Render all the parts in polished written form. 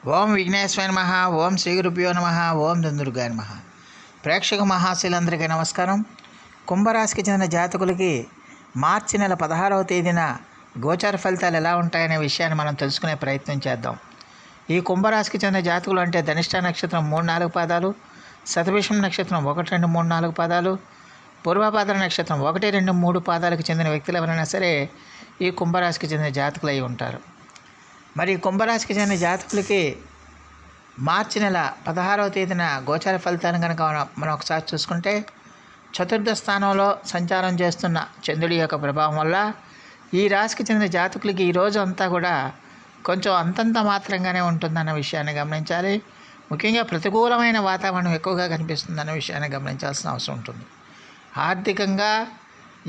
ఓం విఘ్నేశ్వరాయ నమః. ఓం శ్రీ గురుభ్యో నమః. ఓం దుందుర్గాయ నమః. ప్రేక్షక మహాశీలందరికీ నమస్కారం. కుంభరాశికి చెందిన జాతకులకి మార్చి నెల 16వ తేదీన గోచార ఫలితాలు ఎలా ఉంటాయనే విషయాన్ని మనం తెలుసుకునే ప్రయత్నం చేద్దాం. ఈ కుంభరాశికి చెందిన జాతకులు అంటే ధనిష్ట నక్షత్రం 3-4 పాదాలు, శతభిషం నక్షత్రం 1-2-3-4 పాదాలు, పూర్వభాద్ర నక్షత్రం 1-2-3 పాదాలకు చెందిన వ్యక్తులు ఎవరైనా సరే ఈ కుంభరాశికి చెందిన జాతకులు అయి ఉంటారు. మరి కుంభరాశికి చెందిన జాతకులకి మార్చి నెల 16వ తేదీన గోచార ఫలితాలను కనుక మనం ఒకసారి చూసుకుంటే, చతుర్థ స్థానంలో సంచారం చేస్తున్న చంద్రుడి యొక్క ప్రభావం వల్ల ఈ రాశికి చెందిన జాతకులకి ఈ రోజు అంతా కూడా కొంచెం అంతంత మాత్రంగానే ఉంటుందన్న విషయాన్ని గమనించాలి. ముఖ్యంగా ప్రతికూలమైన వాతావరణం ఎక్కువగా కనిపిస్తుందన్న విషయాన్ని గమనించాల్సిన అవసరం ఉంటుంది. ఆర్థికంగా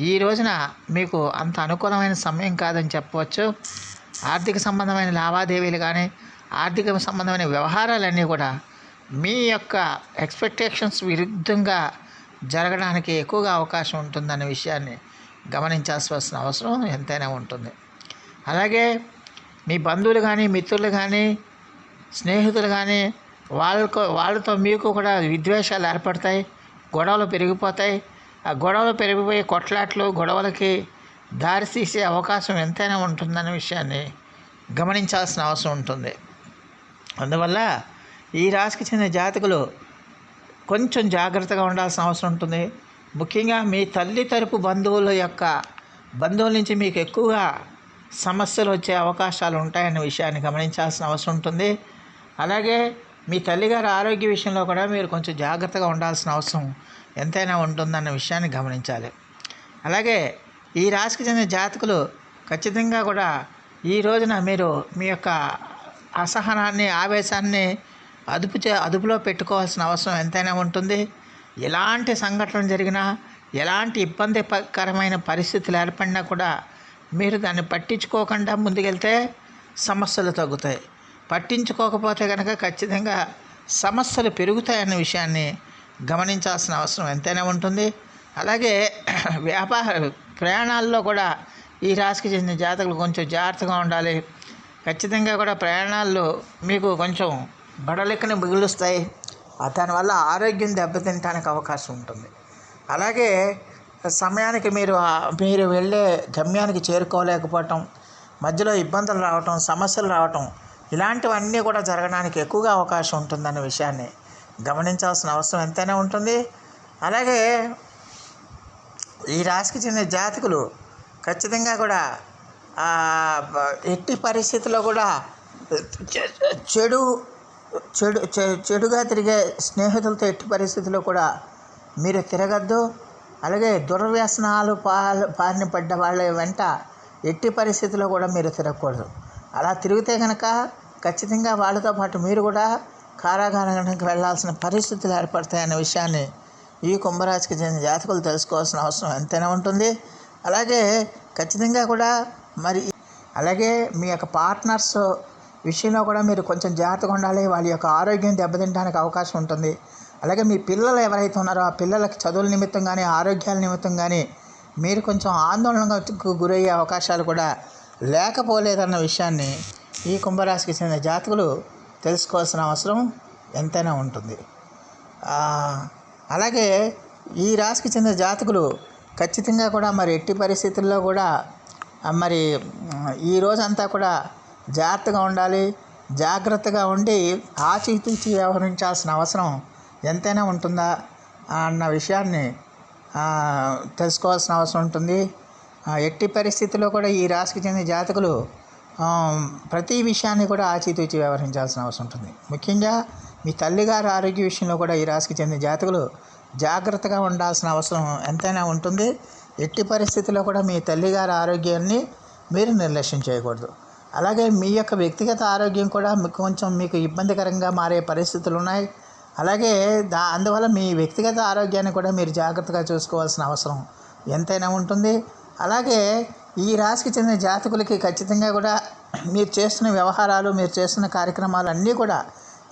ఈ రోజున మీకు అంత అనుకూలమైన సమయం కాదని చెప్పవచ్చు. ఆర్థిక సంబంధమైన లావాదేవీలు కానీ, ఆర్థిక సంబంధమైన వ్యవహారాలన్నీ కూడా మీ యొక్క ఎక్స్పెక్టేషన్స్ విరుద్ధంగా జరగడానికి ఎక్కువగా అవకాశం ఉంటుందనే విషయాన్ని గమనించాల్సిన అవసరం ఎంతైనా ఉంటుంది. అలాగే మీ బంధువులు కానీ, మిత్రులు కానీ, స్నేహితులు కానీ వాళ్ళతో మీకు కూడా విద్వేషాలు ఏర్పడతాయి, గొడవలు పెరిగిపోతాయి. ఆ గొడవలు పెరిగిపోయే కొట్లాట్లు, గొడవలకి దారితీసే అవకాశం ఎంతైనా ఉంటుందనే విషయాన్ని గమనించాల్సిన అవసరం ఉంటుంది. అందువల్ల ఈ రాశికి చెందిన జాతకులు కొంచెం జాగ్రత్తగా ఉండాల్సిన అవసరం ఉంటుంది. ముఖ్యంగా మీ తల్లి తరపు బంధువుల నుంచి మీకు ఎక్కువగా సమస్యలు వచ్చే అవకాశాలు ఉంటాయనే విషయాన్ని గమనించాల్సిన అవసరం ఉంటుంది. అలాగే మీ తల్లిగారి ఆరోగ్య విషయంలో కూడా మీరు కొంచెం జాగ్రత్తగా ఉండాల్సిన అవసరం ఎంతైనా ఉంటుందన్న విషయాన్ని గమనించాలి. అలాగే ఈ రాశికి చెందిన జాతకులు ఖచ్చితంగా కూడా ఈ రోజున మీరు మీ యొక్క అసహనాన్ని, ఆవేశాన్ని అదుపులో పెట్టుకోవాల్సిన అవసరం ఎంతైనా ఉంటుంది. ఎలాంటి సంఘటనలు జరిగినా, ఎలాంటి ఇబ్బందికరమైన పరిస్థితులు ఏర్పడినా కూడా మీరు దాన్ని పట్టించుకోకుండా ముందుకెళ్తే సమస్యలు తగ్గుతాయి. పట్టించుకోకపోతే కనుక ఖచ్చితంగా సమస్యలు పెరుగుతాయన్న విషయాన్ని గమనించాల్సిన అవసరం ఎంతైనా ఉంటుంది. అలాగే ప్రయాణాల్లో కూడా ఈ రాశికి చెందిన జాతకులు కొంచెం జాగ్రత్తగా ఉండాలి. ఖచ్చితంగా కూడా ప్రయాణాల్లో మీకు కొంచెం బడలెక్కని మిగులుస్తాయి. దానివల్ల ఆరోగ్యం దెబ్బతినడానికి అవకాశం ఉంటుంది. అలాగే సమయానికి మీరు వెళ్ళే గమ్యానికి చేరుకోలేకపోవటం, మధ్యలో ఇబ్బందులు రావటం, సమస్యలు రావటం, ఇలాంటివన్నీ కూడా జరగడానికి ఎక్కువగా అవకాశం ఉంటుందన్న విషయాన్ని గమనించాల్సిన అవసరం ఎంతైనా ఉంటుంది. అలాగే ఈ రాశికి చెందిన జాతకులు ఖచ్చితంగా కూడా ఎట్టి పరిస్థితుల్లో కూడా చెడుగా తిరిగే స్నేహితులతో ఎట్టి పరిస్థితుల్లో కూడా మీరు తిరగద్దు. అలాగే దుర్వ్యసనాలు బారిన పడ్డ వాళ్ళ వెంట ఎట్టి పరిస్థితుల్లో కూడా మీరు తిరగకూడదు. అలా తిరిగితే కనుక ఖచ్చితంగా వాళ్ళతో పాటు మీరు కూడా కారాగారానికి వెళ్ళాల్సిన పరిస్థితులు ఏర్పడతాయనే విషయాన్ని ఈ కుంభరాశికి చెందిన జాతకులు తెలుసుకోవాల్సిన అవసరం ఎంతైనా ఉంటుంది. అలాగే ఖచ్చితంగా కూడా అలాగే మీ యొక్క పార్ట్నర్స్ విషయంలో కూడా మీరు కొంచెం జాగ్రత్తగా ఉండాలి. వాళ్ళ యొక్క ఆరోగ్యం దెబ్బతినడానికి అవకాశం ఉంటుంది. అలాగే మీ పిల్లలు ఎవరైతే ఉన్నారో ఆ పిల్లలకి చదువుల నిమిత్తం కానీ, ఆరోగ్యాల నిమిత్తం కానీ మీరు కొంచెం ఆందోళనకు గురయ్యే అవకాశాలు కూడా లేకపోలేదన్న విషయాన్ని ఈ కుంభరాశికి చెందిన జాతకులు తెలుసుకోవాల్సిన అవసరం ఎంతైనా ఉంటుంది. అలాగే ఈ రాశికి చెందిన జాతకులు ఖచ్చితంగా కూడా ఎట్టి పరిస్థితుల్లో కూడా ఈ రోజంతా కూడా జాగ్రత్తగా ఉండాలి. జాగ్రత్తగా ఉండి ఆచితూచి వ్యవహరించాల్సిన అవసరం ఎంతైనా ఉంటుందా అన్న విషయాన్ని తెలుసుకోవాల్సిన అవసరం ఉంటుంది. ఎట్టి పరిస్థితుల్లో కూడా ఈ రాశికి చెందిన జాతకులు ప్రతి విషయాన్ని కూడా ఆచితూచి వ్యవహరించాల్సిన అవసరం ఉంటుంది. ముఖ్యంగా మీ తల్లిగారి ఆరోగ్య విషయంలో కూడా ఈ రాశికి చెందిన జాతకులు జాగ్రత్తగా ఉండాల్సిన అవసరం ఎంతైనా ఉంటుంది. ఎట్టి పరిస్థితుల్లో కూడా మీ తల్లిగారి ఆరోగ్యాన్ని మీరు నిర్లక్ష్యం చేయకూడదు. అలాగే మీ యొక్క వ్యక్తిగత ఆరోగ్యం కూడా కొంచెం మీకు ఇబ్బందికరంగా మారే పరిస్థితులు ఉన్నాయి. అలాగే అందువల్ల మీ వ్యక్తిగత ఆరోగ్యాన్ని కూడా మీరు జాగ్రత్తగా చూసుకోవాల్సిన అవసరం ఎంతైనా ఉంటుంది. అలాగే ఈ రాశికి చెందిన జాతకులకి ఖచ్చితంగా కూడా మీరు చేస్తున్న వ్యవహారాలు, మీరు చేస్తున్న కార్యక్రమాలు అన్నీ కూడా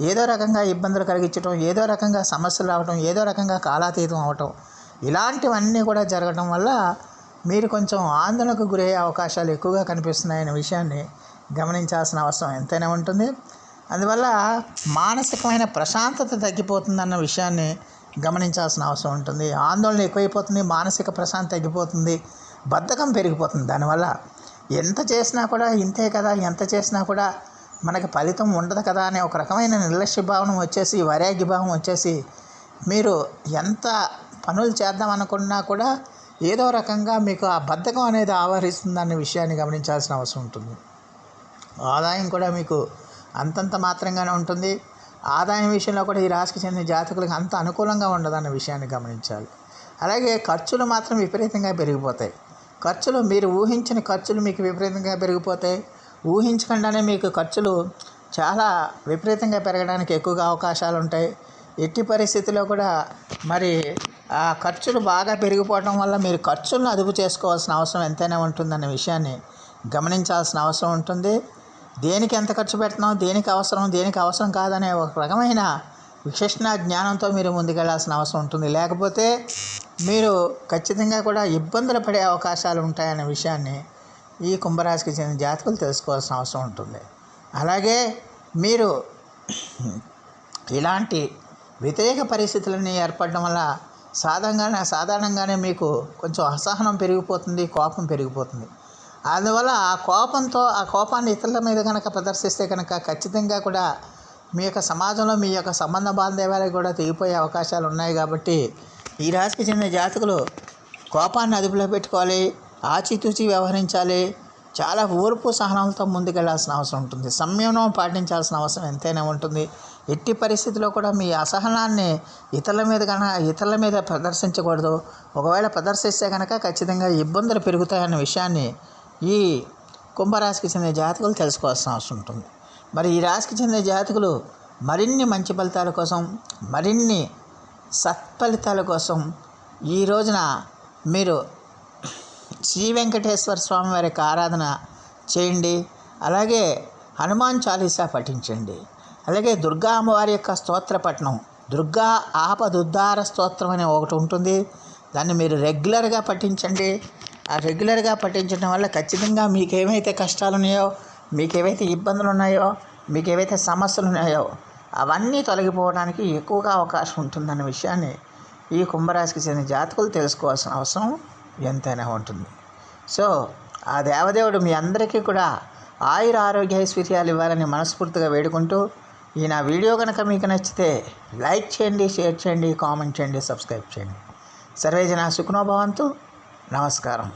ఏదో రకంగా ఇబ్బందులు కలిగించడం, ఏదో రకంగా సమస్యలు రావడం, ఏదో రకంగా కాలాతీతం అవటం, ఇలాంటివన్నీ కూడా జరగడం వల్ల మీరు కొంచెం ఆందోళనకు గురయ్యే అవకాశాలు ఎక్కువగా కనిపిస్తున్నాయనే విషయాన్ని గమనించాల్సిన అవసరం ఎంతైనా ఉంటుంది. అందువల్ల మానసికమైన ప్రశాంతత తగ్గిపోతుందన్న విషయాన్ని గమనించాల్సిన అవసరం ఉంటుంది. ఆందోళన ఎక్కువైపోతుంది, మానసిక ప్రశాంతత తగ్గిపోతుంది, బద్ధకం పెరిగిపోతుంది. దానివల్ల ఎంత చేసినా కూడా ఇంతే కదా, ఎంత చేసినా కూడా మనకి ఫలితం ఉండదు కదా అనే ఒక రకమైన నిర్లక్ష్య భావన వచ్చేసి, వైరాగ్యభావం వచ్చేసి మీరు ఎంత పనులు చేద్దాం అనుకున్నా కూడా ఏదో రకంగా మీకు ఆ బద్ధకం అనేది ఆవరిస్తుందన్న విషయాన్ని గమనించాల్సిన అవసరం ఉంటుంది. ఆదాయం కూడా మీకు అంతంత మాత్రంగానే ఉంటుంది. ఆదాయం విషయంలో కూడా ఈ రాశికి చెందిన జాతకులకు అంత అనుకూలంగా ఉండదన్న విషయాన్ని గమనించాలి. అలాగే ఖర్చులు మాత్రం విపరీతంగా పెరిగిపోతాయి. ఖర్చులు మీరు ఊహించిన ఖర్చులు మీకు విపరీతంగా పెరిగిపోతాయి. ఊహించకుండానే మీకు ఖర్చులు చాలా విపరీతంగా పెరగడానికి ఎక్కువగా అవకాశాలు ఉంటాయి. ఎట్టి పరిస్థితిలో కూడా మరి ఆ ఖర్చులు బాగా పెరిగిపోవడం వల్ల మీరు ఖర్చులను అదుపు చేసుకోవాల్సిన అవసరం ఎంతైనా ఉంటుందన్న విషయాన్ని గమనించాల్సిన అవసరం ఉంటుంది. దేనికి ఎంత ఖర్చు పెడుతున్నాం, దేనికి అవసరం కాదనే ఒక రకమైన విశేషణ జ్ఞానంతో మీరు ముందుకెళ్లాల్సిన అవసరం ఉంటుంది. లేకపోతే మీరు ఖచ్చితంగా కూడా ఇబ్బందులు పడే అవకాశాలు ఉంటాయనే విషయాన్ని ఈ కుంభరాశికి చెందిన జాతకులు తెలుసుకోవాల్సిన అవసరం ఉంటుంది. అలాగే మీరు ఇలాంటి వ్యతిరేక పరిస్థితులన్నీ ఏర్పడడం వల్ల సాధారణంగానే మీకు కొంచెం అసహనం పెరిగిపోతుంది, కోపం పెరిగిపోతుంది. అందువల్ల ఆ కోపాన్ని ఇతరుల మీద కనుక ప్రదర్శిస్తే కనుక ఖచ్చితంగా కూడా మీ యొక్క సమాజంలో మీ యొక్క సంబంధ బాంధవ్యాలకు కూడా తెగిపోయే అవకాశాలు ఉన్నాయి. కాబట్టి ఈ రాశికి చెందిన జాతకులు కోపాన్ని అదుపులో పెట్టుకోవాలి, ఆచితూచి వ్యవహరించాలి, చాలా ఓర్పు సహనంతో ముందుకెళ్లాల్సిన అవసరం ఉంటుంది. సంయమనం పాటించాల్సిన అవసరం ఎంతైనా ఉంటుంది. ఎట్టి పరిస్థితిలో కూడా మీ అసహనాన్ని ఇతరుల మీద ప్రదర్శించకూడదు. ఒకవేళ ప్రదర్శిస్తే కనుక ఖచ్చితంగా ఇబ్బందులు పెరుగుతాయన్న విషయాన్ని ఈ కుంభరాశికి చెందిన జాతకులు తెలుసుకోవాల్సిన అవసరం ఉంటుంది. మరి ఈ రాశికి చెందిన జాతకులు మరిన్ని మంచి ఫలితాల కోసం, మరిన్ని సత్ఫలితాల కోసం ఈ రోజున మీరు శ్రీ వెంకటేశ్వర స్వామి వారి యొక్క ఆరాధన చేయండి. అలాగే హనుమాన్ చాలీసా పఠించండి. అలాగే దుర్గా అమ్మవారి యొక్క స్తోత్ర పఠనం, దుర్గా ఆపదుద్ధార స్తోత్రం అనే ఒకటి ఉంటుంది. దాన్ని మీరు రెగ్యులర్గా పఠించండి. ఆ రెగ్యులర్గా పఠించడం వల్ల ఖచ్చితంగా మీకేమైతే కష్టాలు ఉన్నాయో, మీకేవైతే ఇబ్బందులు ఉన్నాయో, మీకేవైతే సమస్యలు ఉన్నాయో అవన్నీ తొలగిపోవడానికి ఎక్కువగా అవకాశం ఉంటుందన్న విషయాన్ని ఈ కుంభరాశికి చెందిన జాతకులు తెలుసుకోవాల్సిన అవసరం ఎంతైనా ఉంటుంది. సో ఆ దేవదేవుడు మీ అందరికీ కూడా ఆయుర ఆరోగ్య ఐశ్వర్యాలు ఇవ్వాలని మనస్ఫూర్తిగా వేడుకుంటూ, ఈ నా వీడియో కనుక మీకు నచ్చితే లైక్ చేయండి, షేర్ చేయండి, కామెంట్ చేయండి, సబ్స్క్రైబ్ చేయండి. సర్వే జనా సుఖినో భవంతు. నమస్కారం.